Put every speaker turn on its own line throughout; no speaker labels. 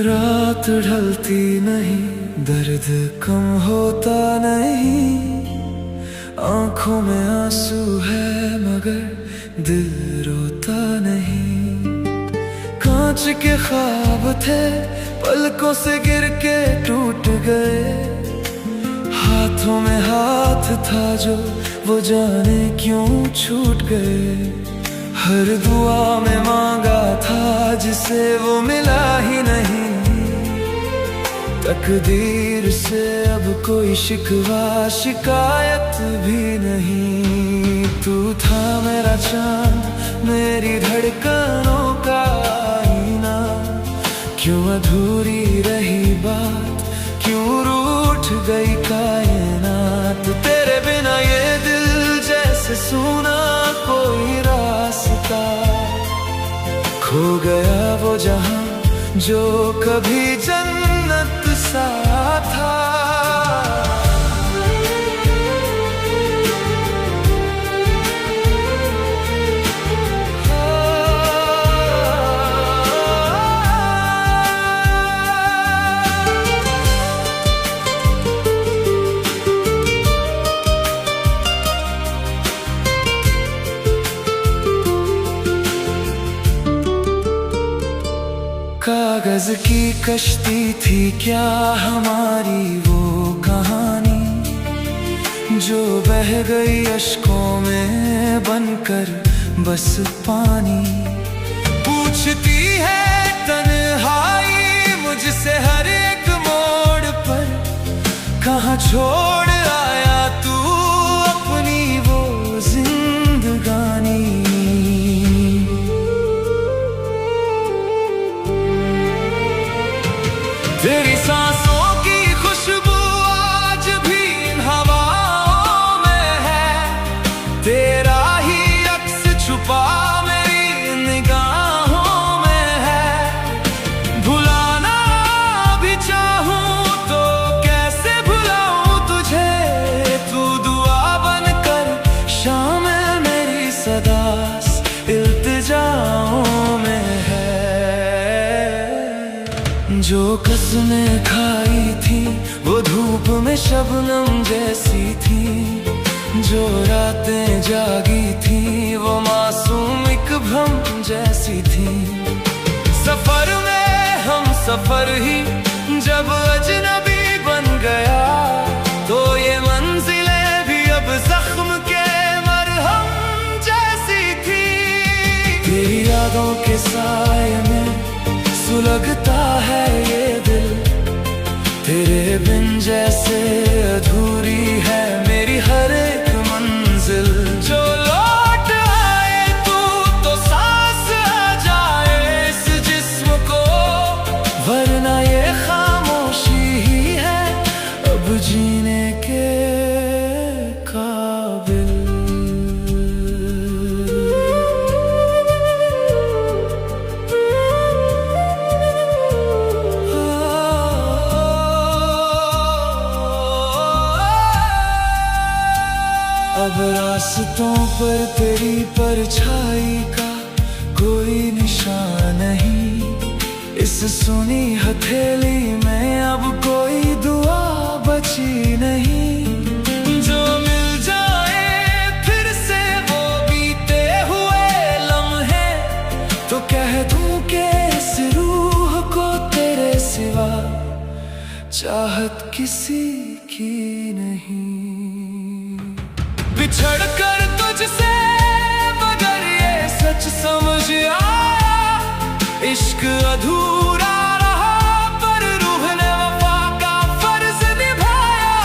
रात ढलती नहीं, दर्द कम होता नहीं, आंखों में आंसू है मगर दिल रोता नहीं। कांच के ख्वाब थे पलकों से गिर के टूट गए, हाथों में हाथ था जो वो जाने क्यों छूट गए। हर दुआ में मांगा था जिसे वो मिला ही नहीं, तकदीर से अब कोई शिकवा शिकायत भी नहीं। तू था मेरा चांद, मेरी धड़कनों का आईना, क्यों अधूरी रही बात, क्यों रूठ गई कायनात। तेरे बिना ये दिल जैसे सुना कोई रास्ता, खो गया वो जहां जो कभी जन्नत सा था। कागज की कश्ती थी क्या हमारी वो कहानी, जो बह गई अश्कों में बनकर बस पानी। पूछती है तन्हाई मुझसे हर एक मोड़ पर, कहाँ छोड़ आया तू अपनी वो जिंदगानी। तेरी सांसों की खुशबू आज भी इन हवाओं में है, तेरा ही अक्स छुपा मेरी निगाहों में है। भुलाना भी चाहूं तो कैसे भुलाऊं तुझे, तू दुआ बनकर शामिल मेरी सदा इल्तिजाओं में है। जो कसमें खाई थी वो धूप में शबनम जैसी थी, जो रातें जागी थी वो मासूम एक भ्रम जैसी थी। सफर में हम सफर ही जब अजनबी बन गया, तो ये मंजिलें भी अब जख्म के मरहम जैसी थी। तेरी यादों के साए में सुलगता है ये दिल, तेरे बिन जैसे अधूरी है मेरी हर एक मंजिल। जो लौट आए तू तो सांस आ जाए इस जिस्म को, वरना ये खामोशी ही है अब जीने के काबिल। अब रास्तों पर तेरी परछाई का कोई निशान नहीं, इस सुनी हथेली में अब कोई दुआ बची नहीं। जो मिल जाए फिर से वो बीते हुए लम्हे, तो कह दूं कि इस रूह को तेरे सिवा चाहत किसी की नहीं। बिछड़ कर तुझसे मगर ये सच समझ आया, इश्क अधूरा रहा पर रूह ने वफा का फर्ज निभाया।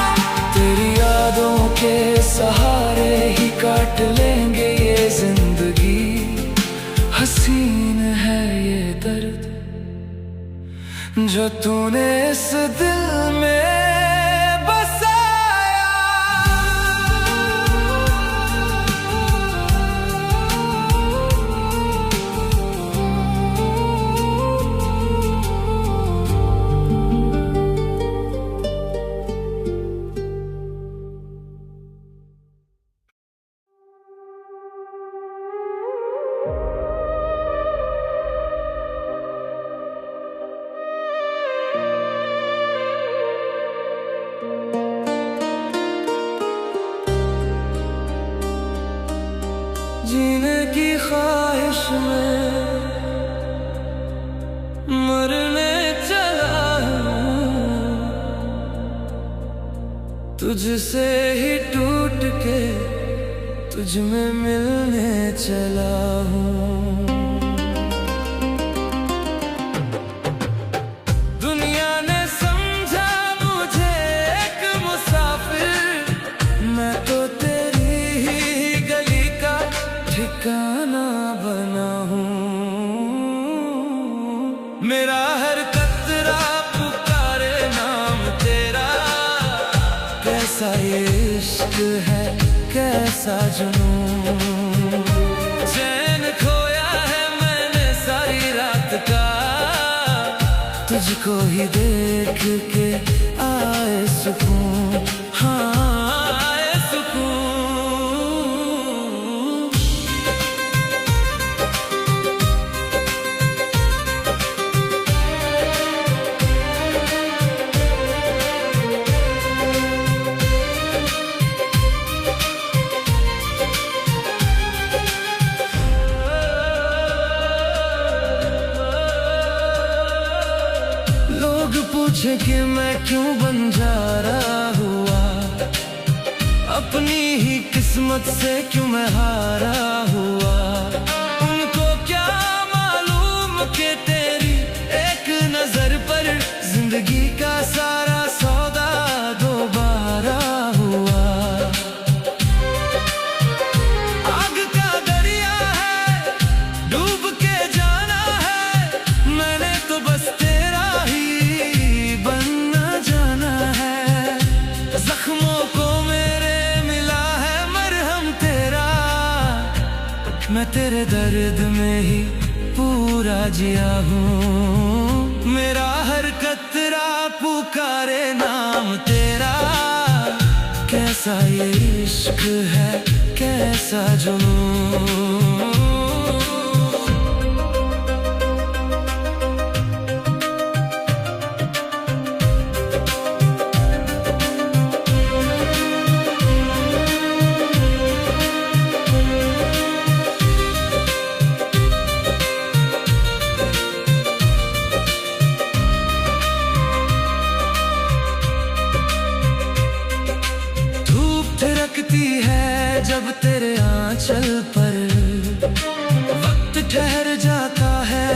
तेरी यादों के सहारे ही काट लेंगे ये जिंदगी, हसीन है ये दर्द जो तूने इस दिल में बस की ख्वाहिश में मरने चला हूँ, तुझसे ही टूट के तुझ में मिलने चला हूँ। दुनिया ने समझा मुझे एक मुसाफिर, मैं तो तेरी ही गली का ठिकाना बना हूँ। मेरा हर कतरा पुकारे नाम तेरा, कैसा ये इश्क है कैसा जुनून। चैन खोया है मैंने सारी रात का, तुझको ही देख के आए सुकून, हाँ आए सुकून। पूछे कि मैं क्यों बंजारा हुआ, अपनी ही किस्मत से क्यों मैं हारा हुआ। उनको क्या मालूम कि तेरी एक नजर पर जिंदगी का सारा सौदा दोबारा हुआ। आग का दरिया है डूब के जाना है, मैंने तो बस तेरा ही जख्मों को मेरे मिला है मरहम तेरा। मैं तेरे दर्द में ही पूरा जिया हूँ, मेरा हर कतरा पुकारे नाम तेरा। कैसा ये इश्क है कैसा जुनून। थिरकती है जब तेरे आंचल पर, वक्त ठहर जाता है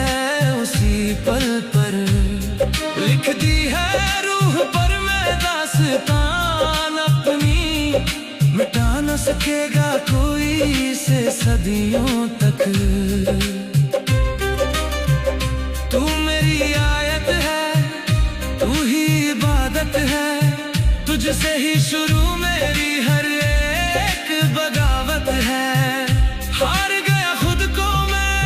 उसी पल पर। लिख दी है रूह पर मैं दास्तान अपनी, मिटा न सकेगा कोई इसे सदियों तक। तू मेरी आयत है तू ही इबादत है, तुझसे ही शुरू मेरी हर एक बगावत है। हार गया खुद को मैं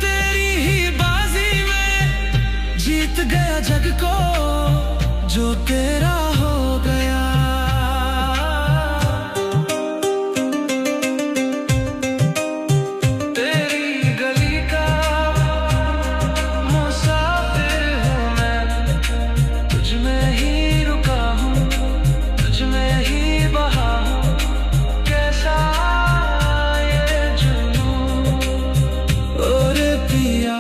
तेरी ही बाजी में, जीत गया जग को जो तेरा हो गया। तेरी गली का मुसाफिर हूँ मैं, तुझ में ही रुका हूँ, तुझ में ही बहा हूँ। कैसा ये जुनून और पिया।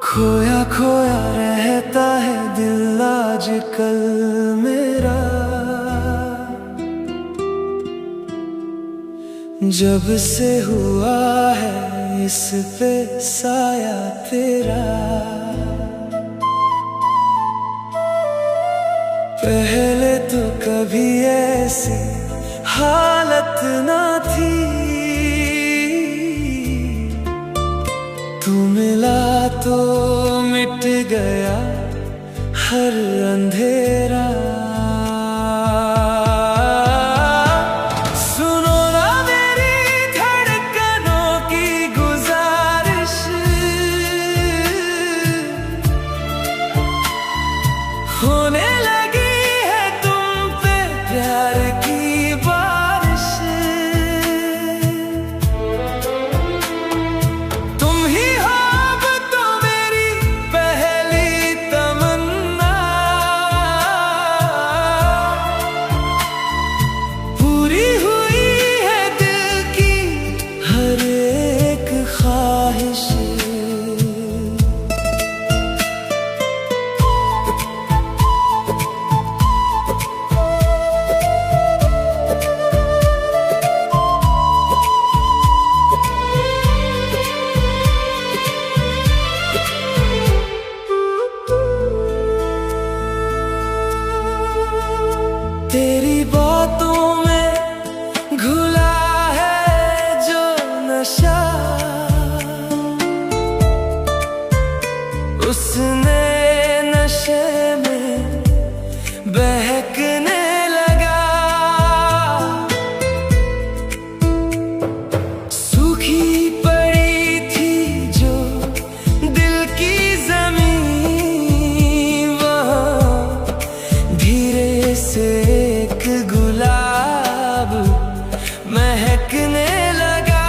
खोया खोया रहता है दिल आजकल मेरा, जब से हुआ है इस पे साया तेरा। पहले तो कभी ऐसी हालत ना थी, तू मिला तो मिट गया हर अंधेरा। सुनो ना तेरी बातों में घुला है जो नशा, उसने नशे में बहकने लगा। सूखी पड़ी थी जो दिल की जमीन, वहाँ धीरे से एक गुलाब महकने लगा।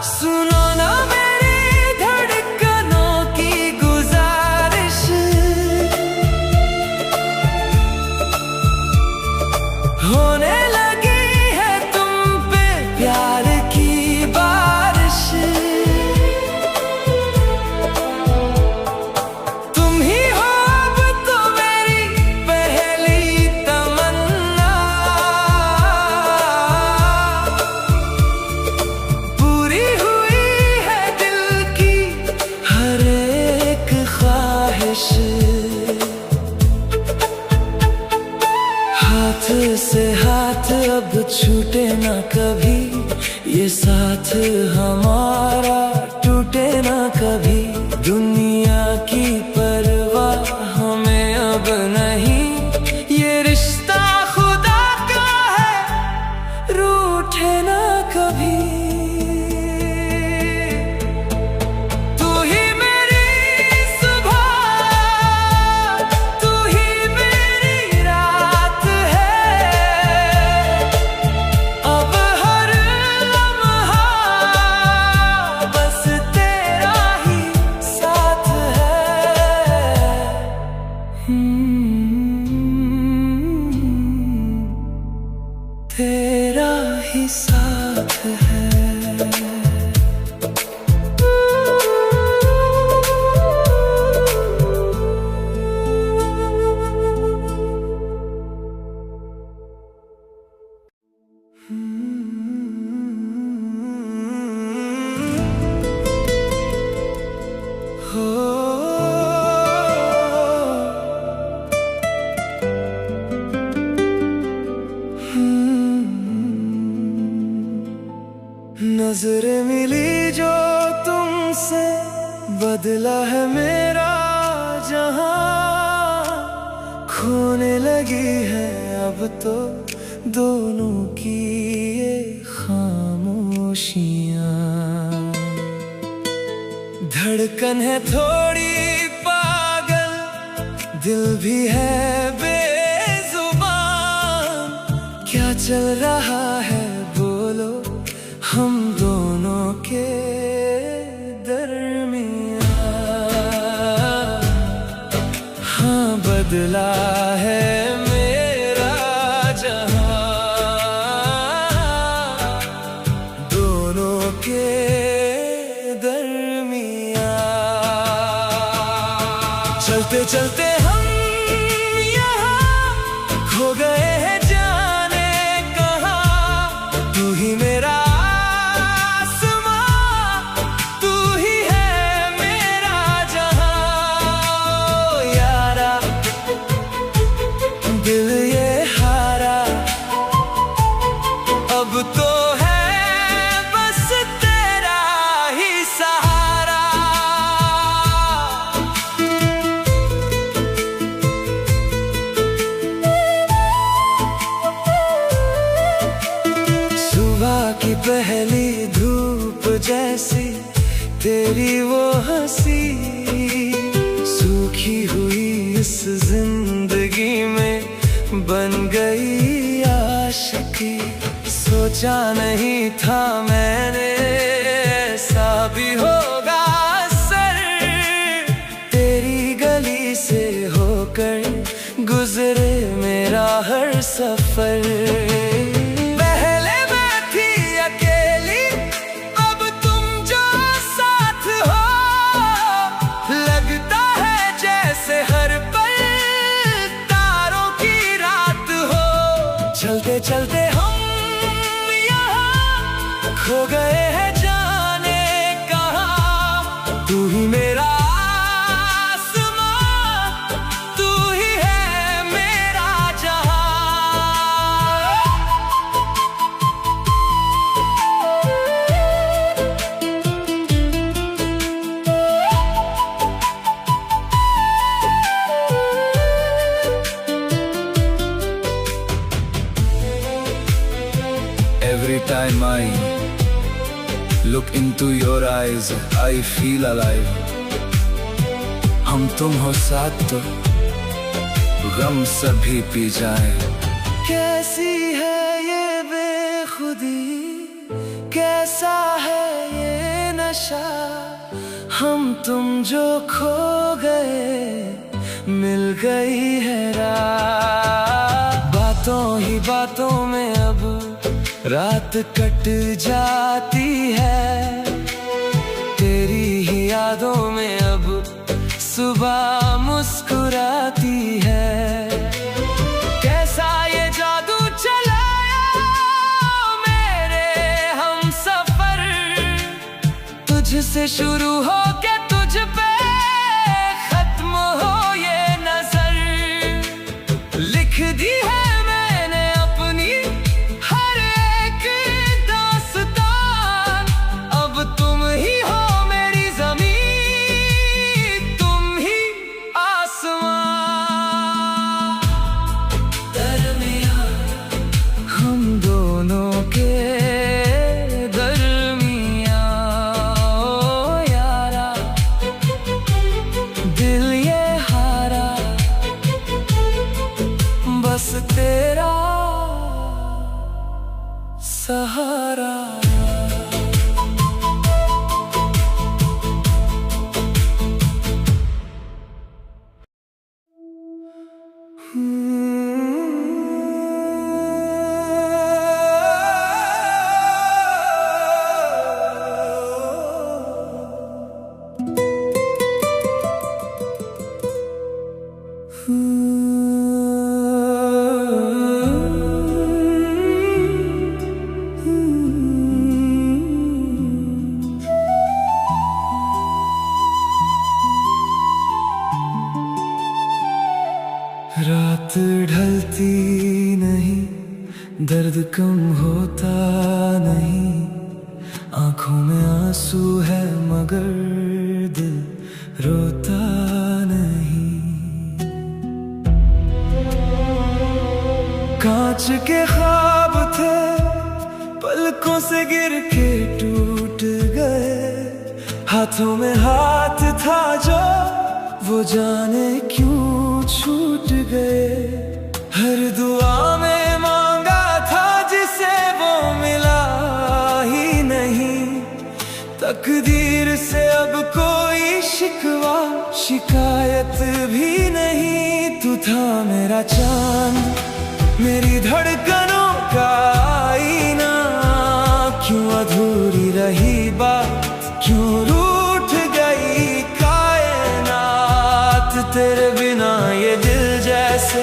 सुनो ना मेरी धड़कनों की गुजारिश, होने लगी है तुम पे प्यार की बारिश। तुम ही हो अब तो मेरी पहली तमन्ना, पूरी हुई है दिल की हर एक ख्वाहिश। हाथ से हाथ अब छूटे ना कभी, ये साथ हमारा टूटे ना कभी। दुनिया की परवाह हमें अब नहीं, ये रिश्ता खुदा का है रूठे ना कभी। तू ही मेरी सुबह, तू ही मेरी रात है, अब हर लम्हा बस तेरा ही साथ है। तेरा ही साथ है। नजरें मिली जो तुमसे, बदला है मेरा जहां। खोने लगी है अब तो दोनों की ये खामोशियां। धड़कन है थोड़ी पागल, दिल भी है बेजुबान। क्या चल रहा है बोलो हम दोनों के दरमियाँ। हाँ बदला है मेरा जहां, दोनों के दरमियाँ। चलते चलते हम यहाँ खो गए हैं जाने कहाँ। तू ही मेरा दिल ये हारा, अब तो है बस तेरा ही सहारा। सुबह की पहली धूप जैसी तेरी वो हंसी, सूखी हुई इस जिंदगी में बन गई आशिकी। सोचा नहीं था मैंने ऐसा भी होगा असर, तेरी गली से होकर गुजरे मेरा हर सफर। पहले मैं थी अकेली, अब तुम जो साथ हो, लगता है जैसे हर पल तारों की रात हो। चलते चलते हम यहाँ खो गए हैं जाने कहाँ। तू ही मेरा आसमां, तू my mind. Look into your eyes, I feel alive. हम तुम हो साथ तो गम सभी पी जाए। कैसी है ये बेखुदी, कैसा है ये नशा, हम तुम जो खो गए मिल गई है रात। बातों ही बातों में अब रात कट जाती है, तेरी ही यादों में अब सुबह मुस्कुराती है। कैसा ये जादू चलाया मेरे हम सफर, तुझसे शुरू हो के तुझ पे खत्म हो ये नजर। लिख दी है मैंने अपनी हर एक दास्तान, अब तुम ही हो मेरी ज़मीन, तुम ही आसमान। दरमियाँ हम दोनों के बस तेरा सहारा। रात ढलती नहीं, दर्द कम होता नहीं, आंखों में आंसू है मगर दिल रोता नहीं। कांच के ख्वाब थे पलकों से गिर के टूट गए, हाथों में हाथ था जो वो जाने क्यों छूट गए। हर दुआ में मांगा था जिसे वो मिला ही नहीं, तकदीर से अब कोई शिकवा शिकायत भी नहीं। तू था मेरा चांद, मेरी धड़कनों का आईना, क्यों अधूरी रही बात, क्यों रूठ गई कायनात। तेरे बिना ये दिल जैसे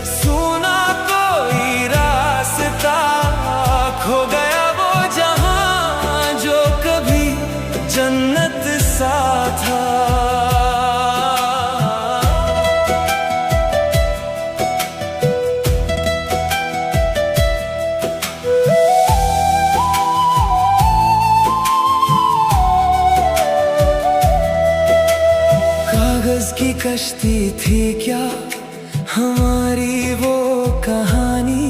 सुना कोई रास्ता, खो गया वो जहां जो कभी जन्नत सा था। कागज की कश्ती थी क्या हमारी वो कहानी,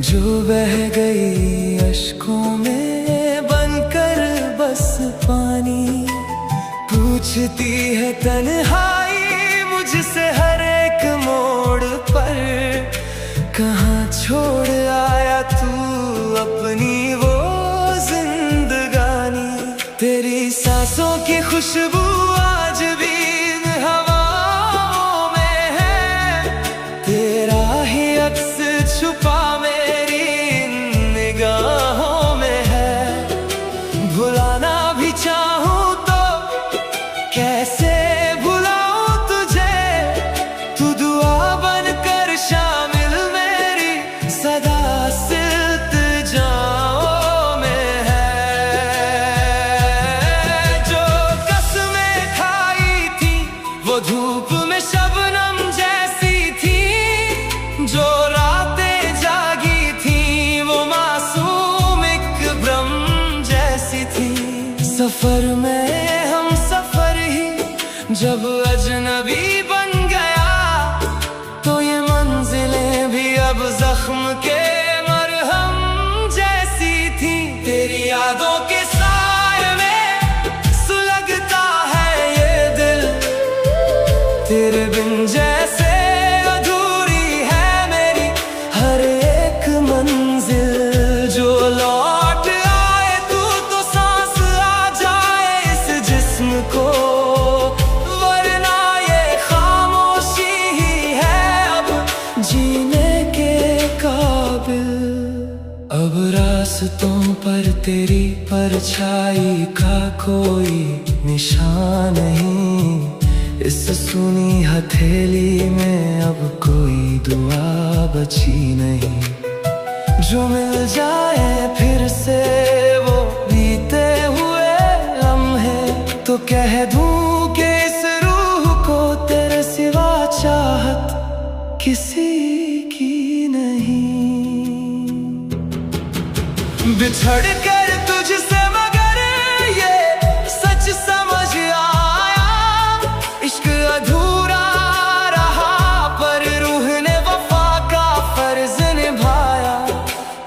जो बह गई अश्कों में बनकर बस पानी। पूछती है तन्हाई मुझसे हर एक मोड़ पर, कहाँ छोड़ आया तू अपनी वो जिंदगानी। तेरी सांसों की खुशबू आज भी हवाओं में है, तेरा ही अक्स छुपा मेरी निगाहों में है। भुलाना भी चाहूं तो कैसे भुलाऊं तुझे, तू दुआ बनकर शामिल मेरी सदा इल्तिजाओं में है। जो कसमें खाई थी वो धूप में शबनम जैसी थी, जो रातें जागी थी वो मासूम एक भ्रम जैसी थी। सफर में हम सफर ही जब अजनबी बन गया, तो ये मंजिलें भी अब जख्म के मरहम जैसी तेरी परछाई का कोई निशान नहीं। इस सुनी हथेली में अब कोई दुआ बची नहीं। जो मिल जाए फिर से वो बीते हुए लम्हे, तो कह दूं कि इस रूह को तेरे सिवा चाहत किसी की नहीं। बिछड़ कर तुझसे मगर ये सच समझ आया, इश्क अधूरा रहा पर रूह ने वफा का फर्ज निभाया।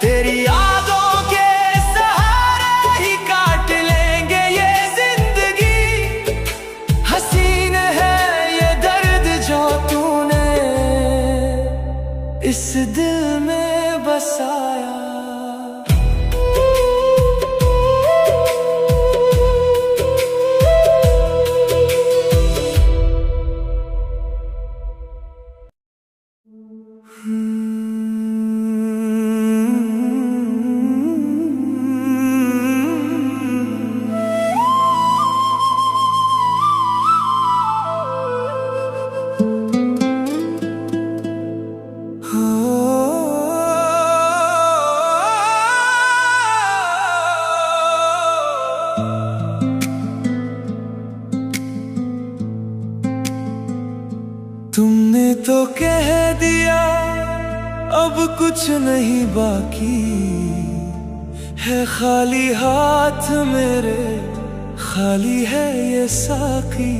तेरी यादों के सहारे ही काट लेंगे ये जिंदगी। हसीन है ये दर्द जो तूने इस दिल में बसाया। तुमने तो कह दिया अब कुछ नहीं बाकी है, खाली हाथ मेरे खाली है ये साकी।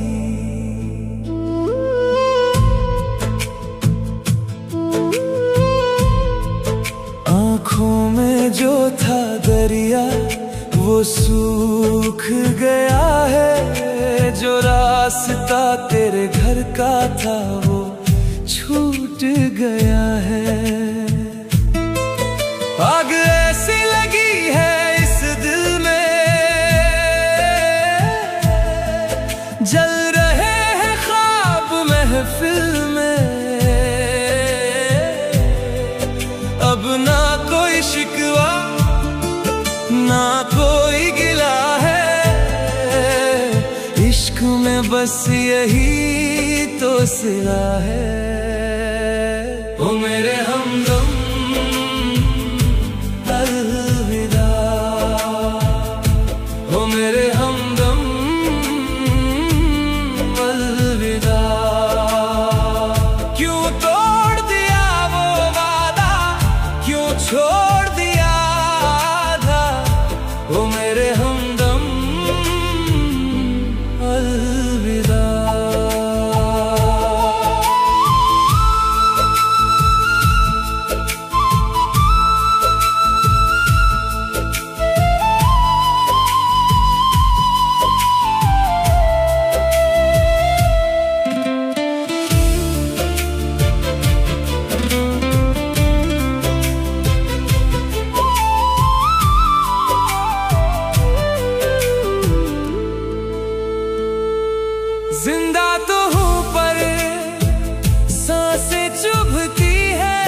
आँखों में जो था दरिया वो सूख गया है। जो रास्ता तेरे घर का था वो छूट गया है। आग ऐसी लगी है इस दिल में, जल रहे हैं ख्वाब महफिल में। अब ना कोई शिकवा ना कोई गिला है, इश्क में बस यही तो सिला है। ओ मेरे हमदम अलविदा, ओ मेरे हमदम अलविदा। क्यों तोड़ दिया वो वादा, क्यों छोड़ दिया था, ओ मेरे हमदम अलविदा। जिंदा तो हूँ पर सांसें चुभती है,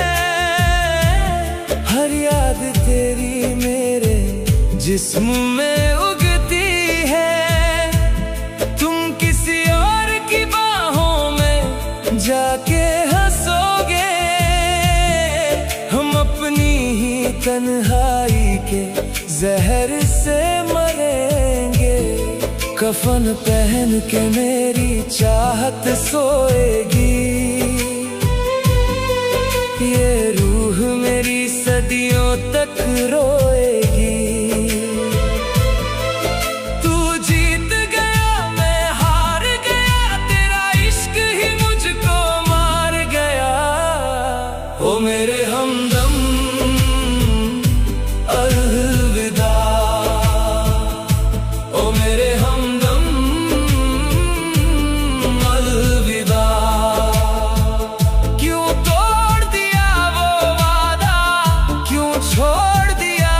हर याद तेरी मेरे जिस्म में उगती है। तुम किसी और की बाहों में जाके हंसोगे, हम अपनी ही तन्हाई के जहर से मरेंगे। कफन पहन के मेरी चाहत सोएगी, ये रूह मेरी सदियों तक रोएगी। तू जीत गया मैं हार गया, तेरा इश्क ही मुझको मार गया। ओ मेरे हमदम अलविदा, ओ मेरे हमदम अलविदा। क्यों तोड़ दिया वो वादा, क्यों छोड़ दिया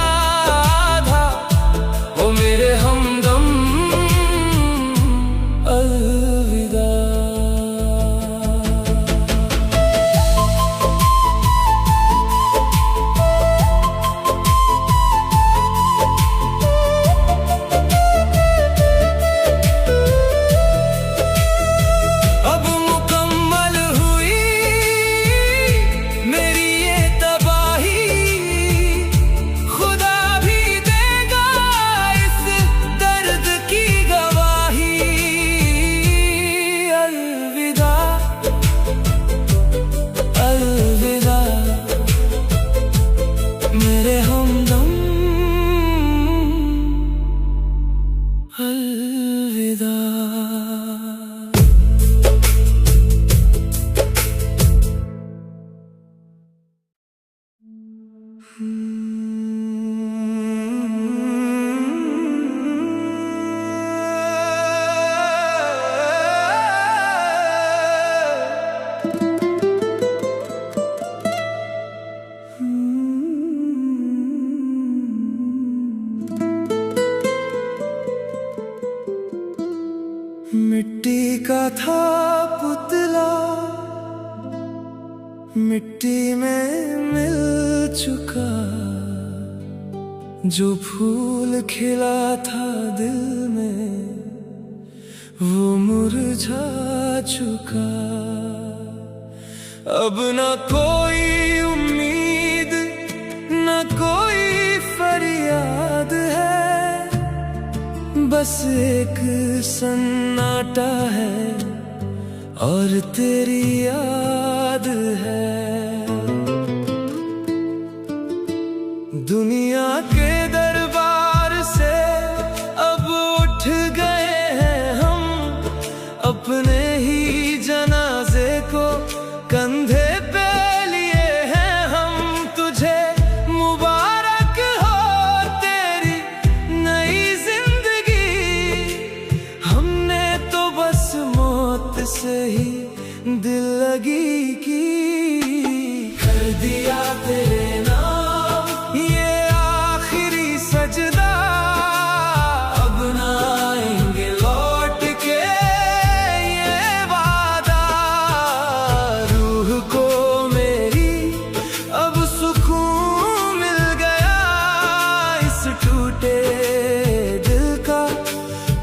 मिट्टी का था पुतला, मिट्टी में मिल चुका। जो फूल खिला था दिल में वो मुरझा चुका। अब न कोई उम्मीद न कोई फरियाद है, बस एक सन्नाटा है और तेरी याद है। दुनिया के दरबार से अब उठ गए हैं हम, अपने ही जनाजे को कंधे पे लिए हैं हम। तुझे मुबारक हो तेरी नई जिंदगी, हमने तो बस मौत से ही दिल लगी की। कर दिया तेरे नाम ये आखिरी सजदा, अब ना आएंगे लौट के ये वादा। रूह को मेरी अब सुकून मिल गया, इस टूटे दिल का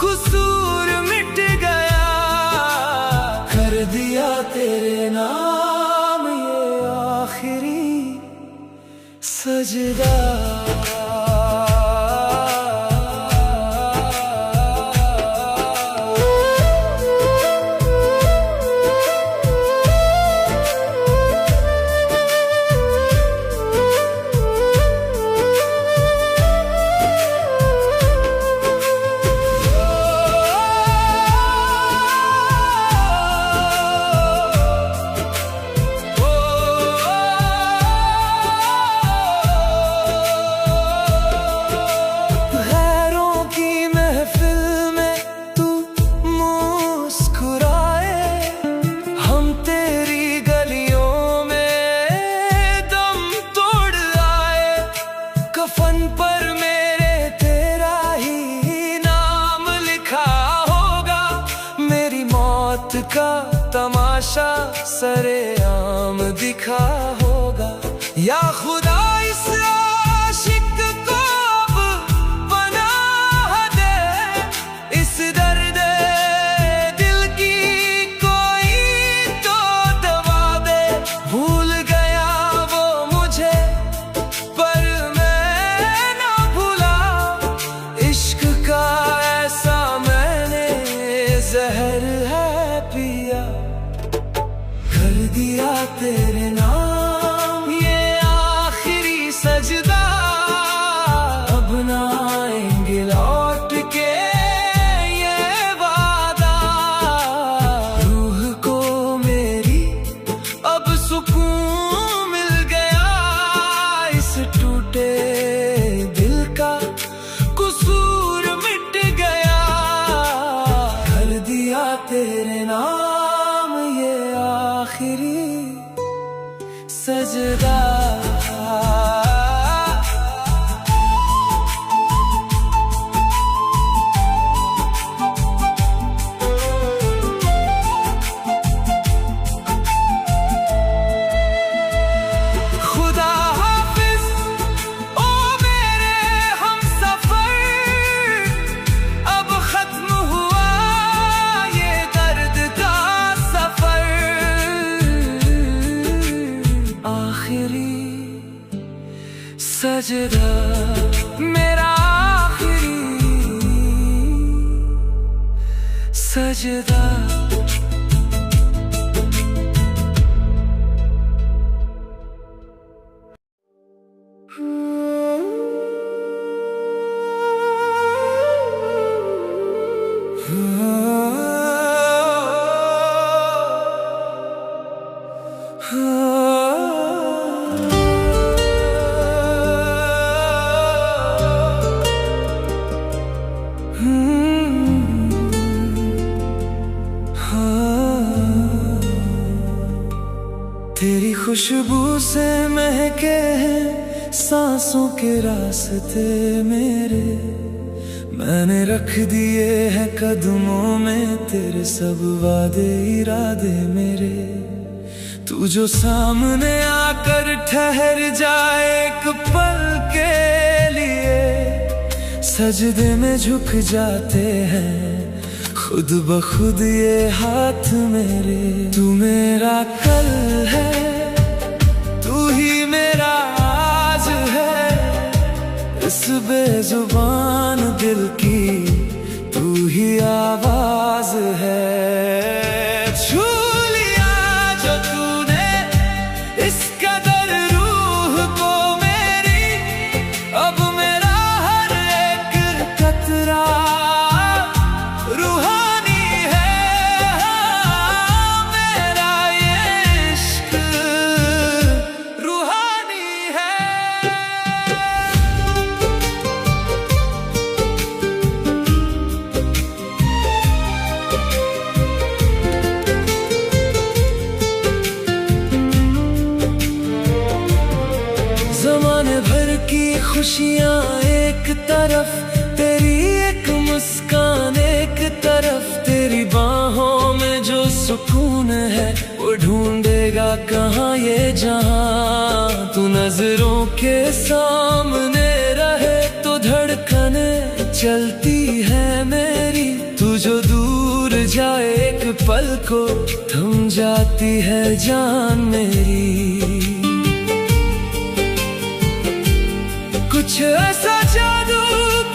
कसूर मिट गया। कर दिया तेरे नाम ये आखिरी सजदा। कफन पर मेरे तेरा ही नाम लिखा होगा, मेरी मौत का तमाशा सरेआम दिखा होगा। या खुदा इस आशिक को अब पनाह दे, इस दर्द दिल की कोई तो दवा दे। भूल गया वो मुझे पर जहर है पिया। कर दिया तेरे नाम ये आखिरी सजदा, अब ना आएंगे लौट के ये वादा। रूह को मेरी अब सुकून मिल गया, इस टूटे दिल का कसूर मिट गया। कर दिया तेरे नाम ये आखिरी सजदा। खुदा हाफिज ओ मेरे हमसफर, अब खत्म हुआ ये दर्द का सफर। आखिरी सजदा मेरा आखिरी सजदा। तेरी खुशबू से महके हैं सांसों के रास्ते मेरे, मैंने रख दिए हैं कदमों में तेरे सब वादे इरादे मेरे। तू जो सामने आकर ठहर जाए एक पल के लिए, सजदे में झुक जाते हैं खुद ब खुद ये हाथ मेरे। तू मेरा कल है, तू ही मेरा आज है, इस बेजुबान दिल की तू ही आवाज है। छू लिया जो तूने इस कदर रूह को मेरी, अब मेरा हर एक कतरा रूहानी है। मेरा ये इश्क रूहानी है। ज़माने भर की खुशियाँ एक तरफ, तेरी एक मुस्कान एक तरफ, तेरी बाहों में जो सुकून है वो ढूंढेगा कहाँ ये जहां। तू नजरों के सामने रहे तो धड़कने चलती है मेरी, तू जो दूर जाए एक पल को थम जाती है जान मेरी। कुछ ऐसा जादू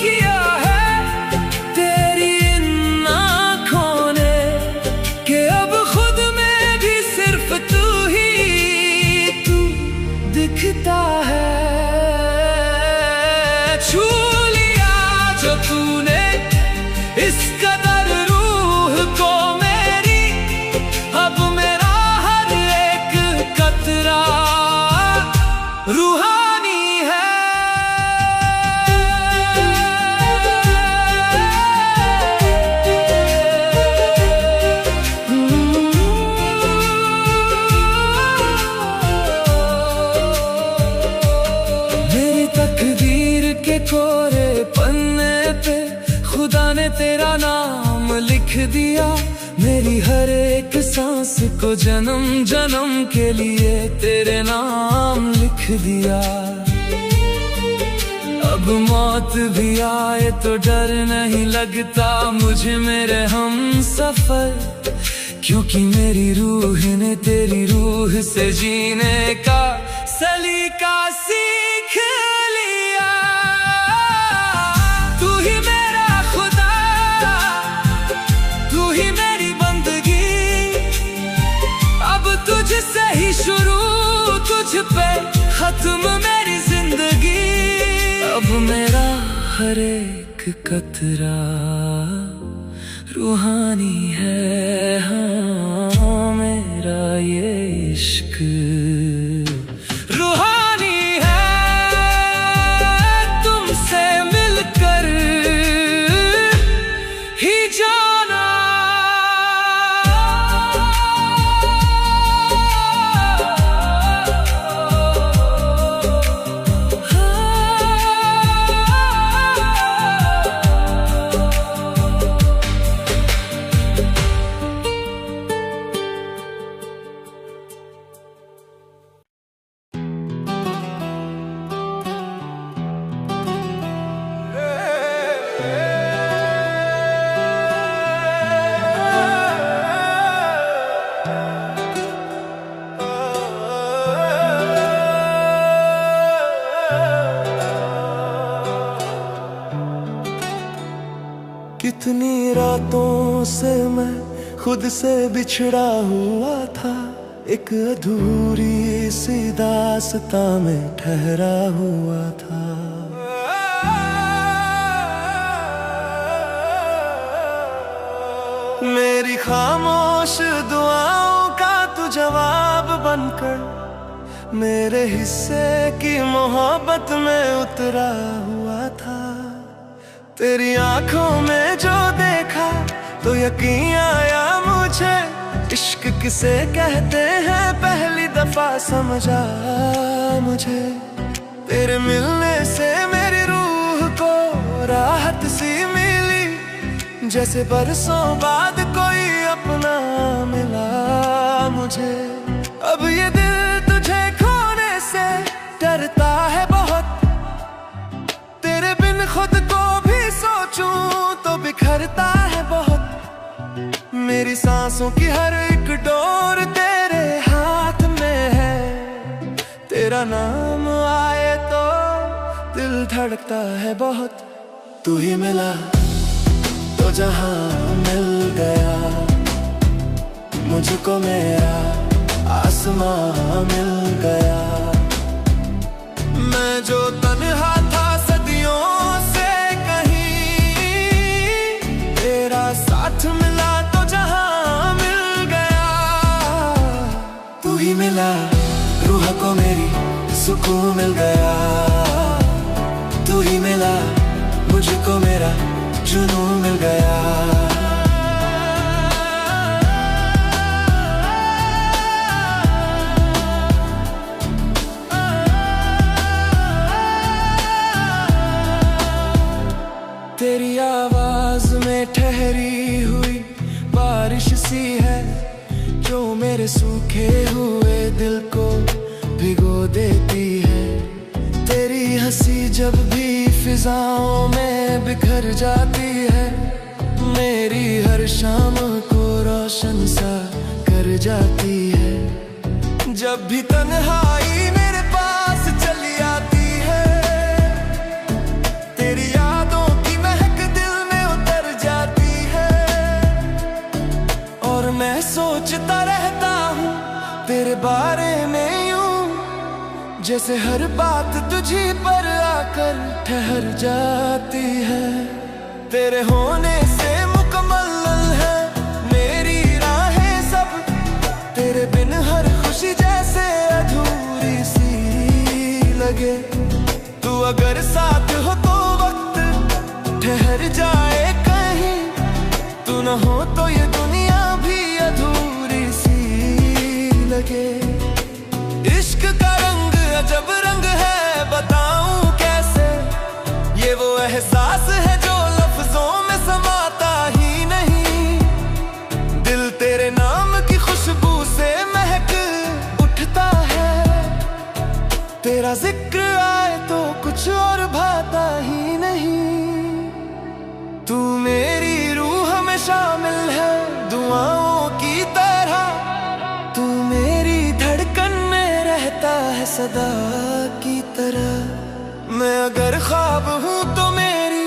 किया है तेरी इन आँखों ने कि अब खुद में भी सिर्फ तू दिखता है। छू लिया जो तूने इस कदर रूह को मेरी, अब मेरा हर एक कतरा रूहानी है। तकदीर के कोरे पन्ने पे खुदा ने तेरा नाम लिख दिया, मेरी हर एक सांस को जन्म जन्म के लिए तेरे नाम लिख दिया। अब मौत भी आए तो डर नहीं लगता मुझे मेरे हम सफर, क्योंकि मेरी रूह ने तेरी रूह से जीने का सलीका सीख लिया। तू ही मेरा खुदा, तू ही मेरी बंदगी, अब तुझसे ही शुरू, तुझ पे खत्म मेरी जिंदगी। अब मेरा हर एक कतरा रूहानी है। हाँ, मेरा ये इश्क रूहानी है। तुमसे मिलकर ही जाना। कितनी रातों से मैं खुद से बिछड़ा हुआ था, एक अधूरी सी दास्तां में ठहरा हुआ था। मेरी खामोश दुआओं का तू जवाब बनकर मेरे हिस्से की मोहब्बत में उतरा हुआ था। तेरी आंखों में जो देखा तो यकीन आया मुझे, इश्क किसे कहते हैं पहली दफा समझा मुझे। तेरे मिलने से मेरी रूह को राहत सी जैसे बरसों बाद कोई अपना मिला मुझे। अब ये दिल तुझे खोने से डरता है बहुत, तेरे बिन खुद को भी सोचूं तो बिखरता है बहुत। मेरी सांसों की हर एक डोर तेरे हाथ में है, तेरा नाम आए तो दिल धड़कता है बहुत। तू ही मिला तो जहां मिल गया, मुझको मेरा आसमां मिल गया। मैं जो तन्हा था सदियों से कहीं, तेरा साथ मिला तो जहां मिल गया। तू ही मिला रूह को मेरी सुकून मिल गया, तू ही मिला मुझको मेरा जुनून मिल गया। तेरी आवाज में ठहरी हुई बारिश सी है, जो मेरे सूखे हुए दिल को भिगो देती है। तेरी हंसी जब भी फिजाओं में बिखर जाती है, मेरी हर शाम को रोशन सा कर जाती है। जब भी तन्हाई मेरे पास चली आती है, तेरी यादों की महक दिल में उतर जाती है। और मैं सोचता रहता हूँ तेरे बारे में यूं, जैसे हर बात तुझी पर आकर ठहर जाती है। तेरे होने से मुकम्मल है मेरी राहें सब, तेरे बिन हर खुशी जैसे अधूरी सी लगे। तू अगर साथ हो तो वक्त ठहर जाए कहीं, तू न हो तो ये दुनिया भी अधूरी सी लगे। इश्क का रंग अजब रंग है, बताऊं कैसे, ये वो एहसास है जो लफ्जों में समाता ही नहीं। दिल तेरे नाम की खुशबू से महक उठता है, तेरा जिक्र आए तो कुछ और भाता ही नहीं। तू मेरी रूह में शामिल है दुआओं की तरह, तू मेरी धड़कन में रहता है सदा की तरह। मैं अगर ख्वाब हूँ तो मेरी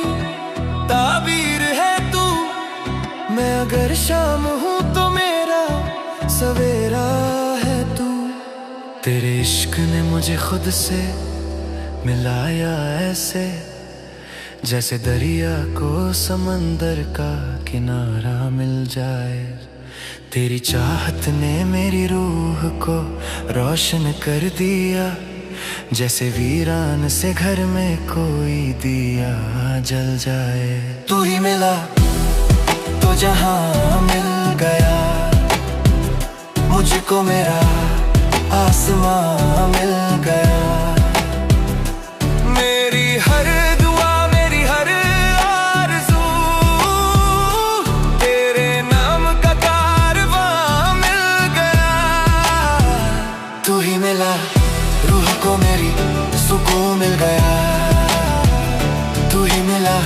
ताबीर है तू, मैं अगर शाम हूँ तो मेरा सवेरा है तू। तेरे इश्क ने मुझे खुद से मिलाया ऐसे, जैसे दरिया को समंदर का किनारा मिल जाए। तेरी चाहत ने मेरी रूह को रोशन कर दिया, जैसे वीरान से घर में कोई दिया जल जाए। तू ही मिला तो जहां मिल गया, मुझको मेरा आसमां मिल गया। मेरी हर दुआ मेरी हर आरज़ू, तेरे नाम का कारवां मिल गया। तू ही मिला रूह को मेरी सुकून मिल गया, तू ही मिला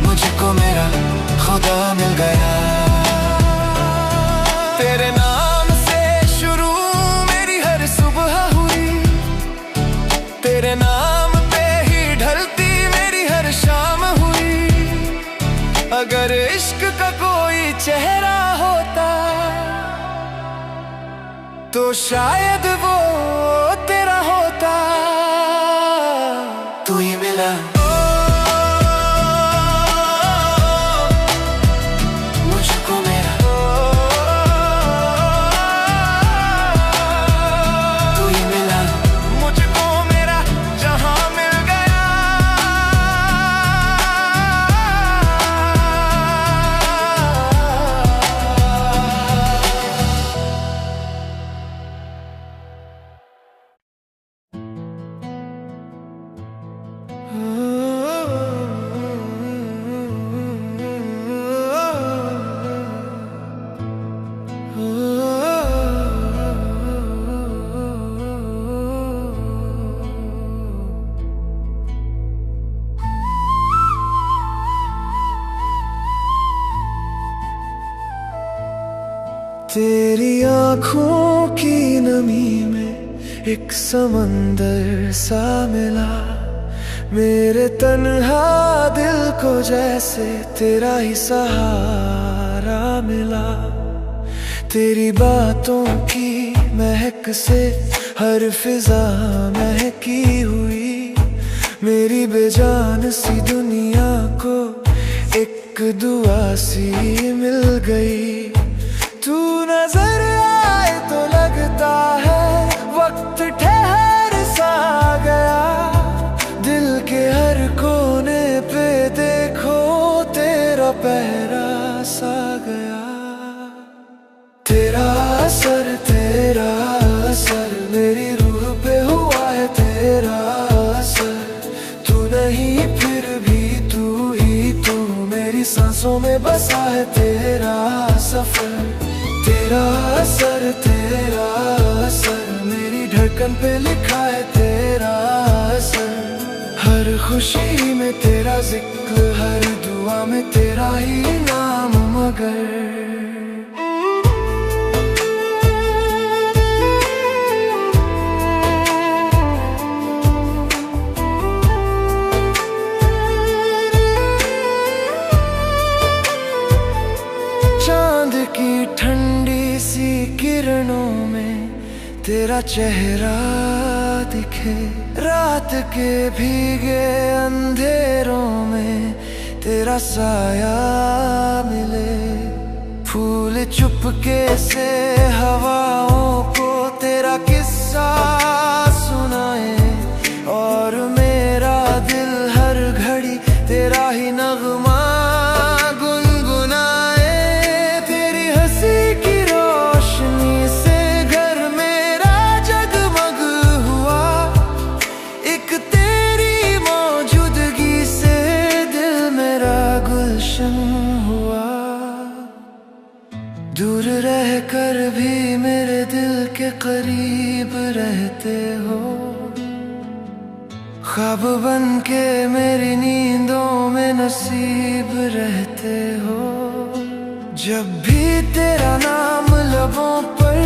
मुझको मेरा खुदा मिल गया। तेरे नाम से शुरू मेरी हर सुबह हुई, तेरे नाम पे ही ढलती मेरी हर शाम हुई। अगर इश्क का कोई चेहरा होता तो शायद वो तेरा होता। तू ही मिला मुझको मेरा, तू ही मिला मुझको मेरा जहां मिल गया। तेरी आँखों की नमी में एक समंदर सा मिला, मेरे तन्हा दिल को जैसे तेरा ही सहारा मिला। तेरी बातों की महक से हर फिजा महकी हुई, मेरी बेजान सी दुनिया को एक दुआ सी मिल गई। तू नजर आए तो लगता है वक्त ठहर सा गया, दिल के हर कोने पे देखो तेरा पहरा सा गया। तेरा असर मेरी रूह पे हुआ है, तेरा असर तू नहीं फिर भी तू ही तू, मेरी सांसों में बसा है तेरा सफर। तेरा असर मेरी धड़कन पे लिखा है तेरा असर, हर खुशी में तेरा जिक्र, हर दुआ में तेरा ही नाम। मगर चांद की ठंडी सी किरणों में तेरा चेहरा दिखे, रात के भीगे अंधेरों में तेरा साया मिले। फूल चुपके से हवाओं को तेरा किस्सा सुनाए, और मेरा दिल हर घड़ी तेरा ही नगमा हुआ। दूर रह कर भी मेरे दिल के करीब रहते हो, ख्वाब बन के मेरी नींदों में नसीब रहते हो। जब भी तेरा नाम लबों पर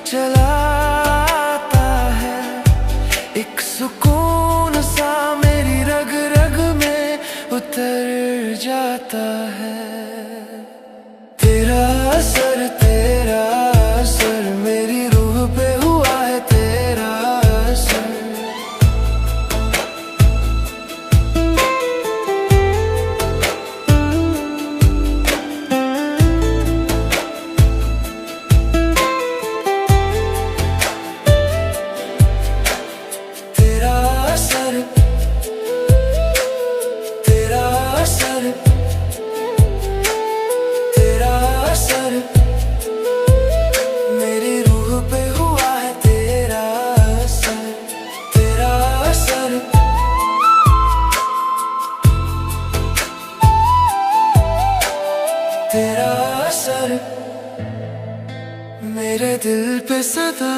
चलाता है, एक सुकून सा मेरी रग रग में उतर जाता है। तेरा असर मेरी रूह पे हुआ है तेरा असर। तेरा असर मेरी रूह पे हुआ है तेरा असर। तेरा असर तेरा असर मेरे दिल पे सदा